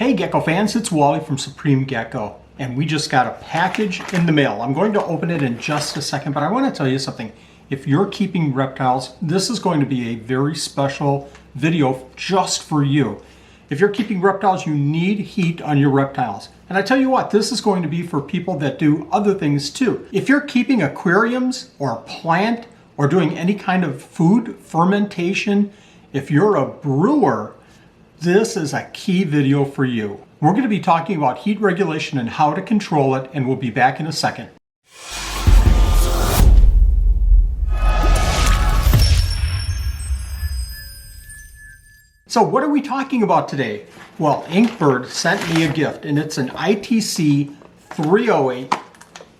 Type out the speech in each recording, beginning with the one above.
Hey Gecko fans, it's Wally from Supreme Gecko, and we just got a package in the mail. I'm going to open it in just a second, but I want to tell you something. If you're keeping reptiles, this is going to be a very special video just for you. If you're keeping reptiles, you need heat on your reptiles. And I tell you what, this is going to be for people that do other things too. If you're keeping aquariums or a plant or doing any kind of food fermentation, if you're a brewer, this is a key video for you. We're going to be talking about heat regulation and how to control it, and we'll be back in a second. So what are we talking about today? Well, INKBIRD sent me a gift, and it's an ITC 308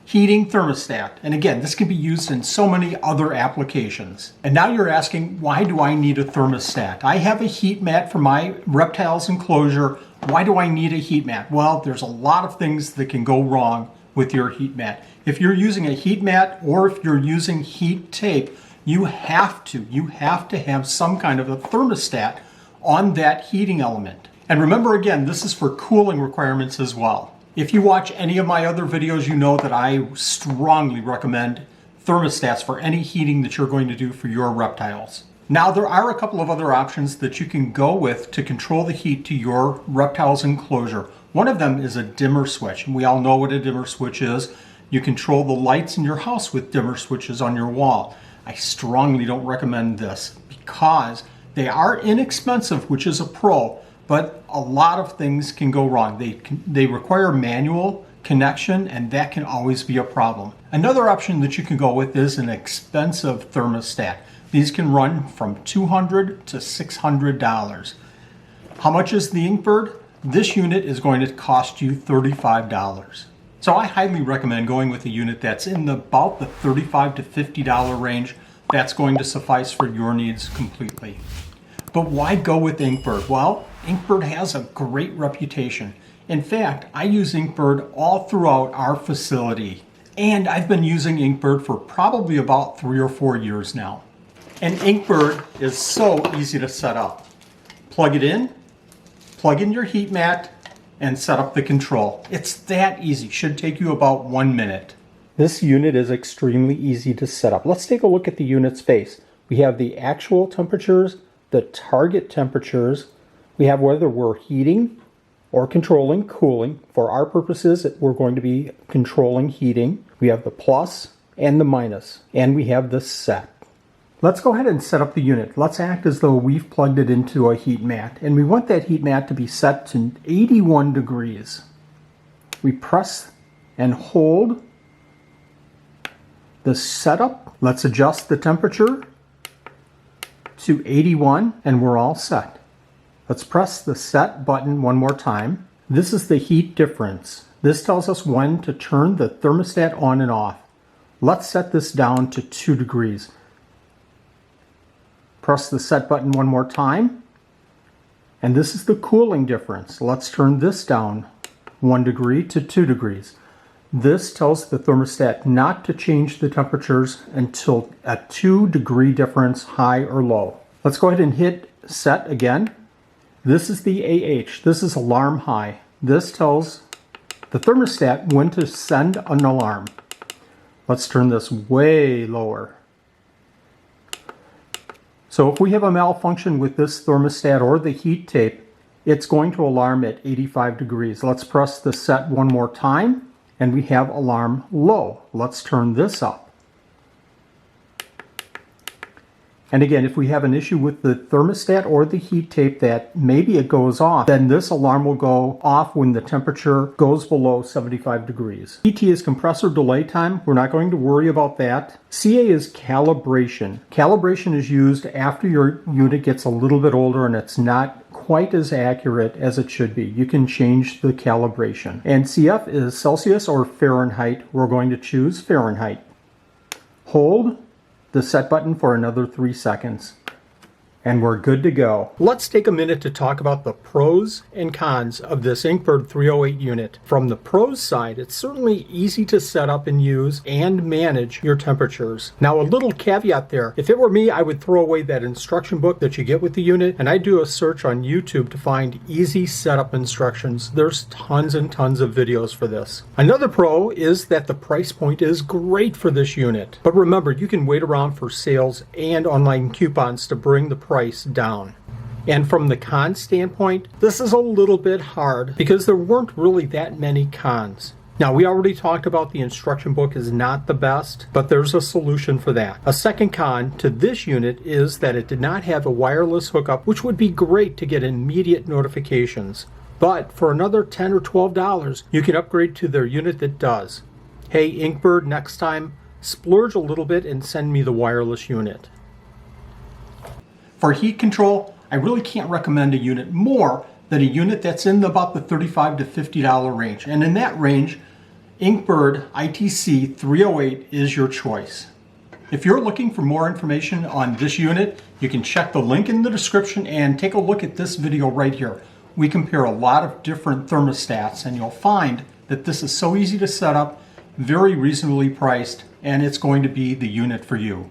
heating thermostat. And again, this can be used in so many other applications. And now you're asking, why do I need a thermostat? I have a heat mat for my reptiles enclosure. Why do I need a heat mat? Well, there's a lot of things that can go wrong with your heat mat. If you're using a heat mat or if you're using heat tape, you have to have some kind of a thermostat on that heating element. And remember again, this is for cooling requirements as well. If you watch any of my other videos, you know that I strongly recommend thermostats for any heating that you're going to do for your reptiles. Now, there are a couple of other options that you can go with to control the heat to your reptiles enclosure. One of them is a dimmer switch, and we all know what a dimmer switch is. You control the lights in your house with dimmer switches on your wall. I strongly don't recommend this because they are inexpensive, which is a pro, but a lot of things can go wrong. They require manual connection, and that can always be a problem. Another option that you can go with is an expensive thermostat. These can run from $200 to $600. How much is the INKBIRD? This unit is going to cost you $35. So I highly recommend going with a unit that's in about the $35 to $50 range. That's going to suffice for your needs completely. But why go with INKBIRD? Well, INKBIRD has a great reputation. In fact, I use INKBIRD all throughout our facility. And I've been using INKBIRD for probably about 3 or 4 years now. And INKBIRD is so easy to set up. Plug it in, plug in your heat mat, and set up the control. It's that easy. Should take you about 1 minute. This unit is extremely easy to set up. Let's take a look at the unit's face. We have the actual temperatures, the target temperatures. We have whether we're heating or controlling cooling. For our purposes, we're going to be controlling heating. We have the plus and the minus, and we have the set. Let's go ahead and set up the unit. Let's act as though we've plugged it into a heat mat, and we want that heat mat to be set to 81 degrees. We press and hold the setup. Let's adjust the temperature to 81, and we're all set. Let's press the set button one more time. This is the heat difference. This tells us when to turn the thermostat on and off. Let's set this down to 2 degrees. Press the set button one more time, and this is the cooling difference. Let's turn this down 1 degree to 2 degrees. This tells the thermostat not to change the temperatures until a 2 degree difference, high or low. Let's go ahead and hit set again. This is the AH. This is alarm high. This tells the thermostat when to send an alarm. Let's turn this way lower. So if we have a malfunction with this thermostat or the heat tape, it's going to alarm at 85 degrees. Let's press the set one more time, and we have alarm low. Let's turn this up. And again, if we have an issue with the thermostat or the heat tape that maybe it goes off, then this alarm will go off when the temperature goes below 75 degrees. PT is compressor delay time. We're not going to worry about that. CA is calibration. Calibration is used after your unit gets a little bit older and it's not quite as accurate as it should be. You can change the calibration. And CF is Celsius or Fahrenheit. We're going to choose Fahrenheit. Hold the set button for another 3 seconds. and we're good to go. Let's take a minute to talk about the pros and cons of this INKBIRD 308 unit. From the pros side, it's certainly easy to set up and use and manage your temperatures. Now, a little caveat there. If it were me, I would throw away that instruction book that you get with the unit, and I'd do a search on YouTube to find easy setup instructions. There's tons and tons of videos for this. Another pro is that the price point is great for this unit. But remember, you can wait around for sales and online coupons to bring the price down. And from the con standpoint, this is a little bit hard because there weren't really that many cons. Now, we already talked about the instruction book is not the best, but there's a solution for that. A second con to this unit is that it did not have a wireless hookup, which would be great to get immediate notifications. But for another $10 or $12, you can upgrade to their unit that does. Hey, INKBIRD, next time, splurge a little bit and send me the wireless unit. For heat control, I really can't recommend a unit more than a unit that's in about the $35 to $50 range. And in that range, INKBIRD ITC 308 is your choice. If you're looking for more information on this unit, you can check the link in the description and take a look at this video right here. We compare a lot of different thermostats, and you'll find that this is so easy to set up, very reasonably priced, and it's going to be the unit for you.